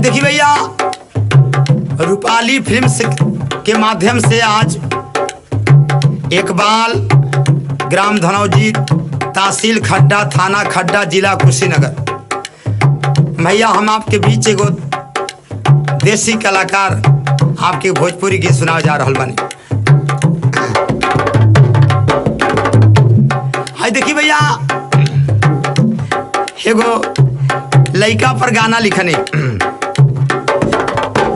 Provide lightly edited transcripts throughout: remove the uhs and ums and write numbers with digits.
देखिए भैया, रूपाली फिल्म्स के माध्यम से आज इकबाल, ग्राम धनौजी, तहसील खड्डा, थाना खड्डा, जिला कुशीनगर। भैया हम आपके बीच एगो देसी कलाकार आपके भोजपुरी गीत सुनावे जा रहा बानी। हाय देखिए भैया, एगो लइका पर गाना लिखने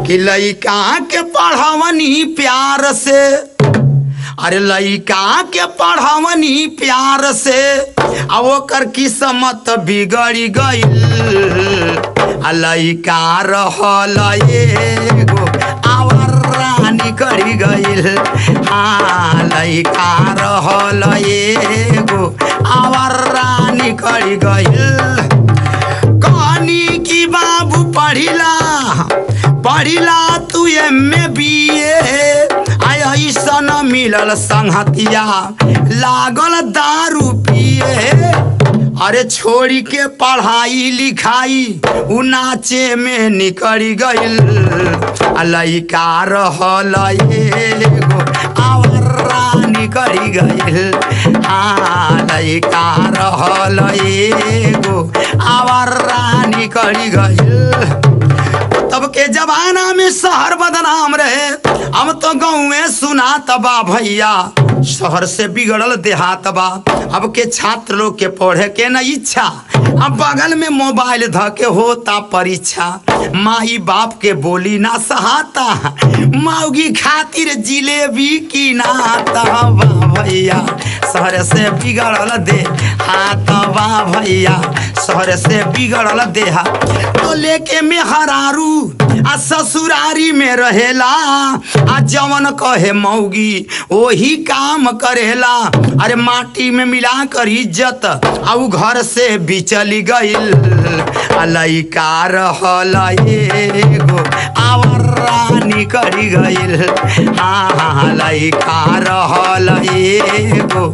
कि लइका के पढ़ावनी प्यार से, अरे लइका के पढ़ावनी प्यार से, अब ओकर किस्मत बिगड़ी गईल। लइका रहल एगो आवारा निकली गईल। हाँ, लइका रहल एगो आवारा निकली गईल। कहनी की बाबू पढ़िला तू एम.ए. बी.ए. ऐसन मिलल संगतिया लागल दारू पिए। अरे छोड़ी के पढ़ाई लिखाई उ नाचे में निकल गईल। लइका रहल एगो आवारा निकल गईल। हाँ, लइका रहल एगो आवारा निकल गईल। तब के जमाना में शहर बदनाम रहे, अब तो गाँव में सुनात बा भैया, शहर से बिगड़ल देहात बा। अब के छात्र लोग के पढ़े के न इच्छा, अब बगल में मोबाइल ध के होता परीक्षा। माई बाप के बोली ना सहाता, मौगी खातिर जिलेबी की नाता बा भैया। शहर से बिगड़ल देहात बा भैया, शहर से बिगड़ल देहा। तो लेके में हरारू आ ससुरारी में रहेला, आ जवन कहे मौगी वही काम करेला। अरे माटी में मिला कर इज्जत आउ घर से बिचली गईल। लइका रहल एगो आवारा निकली गईल। हाँ, लइका रहल एगो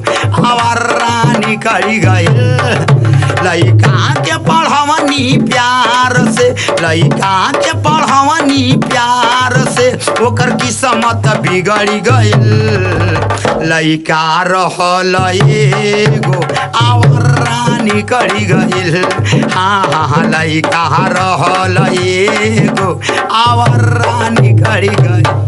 आवारा निकली गईल। लइका के पढ़वनी प्यार से, लइका के पढ़वनी प्यार से, ओकर किस्मत बिगड़ी गईल। लइका रहल एगो आवारा निकली गईल। हाँ, लइका रहल एगो आवारा निकली गईल।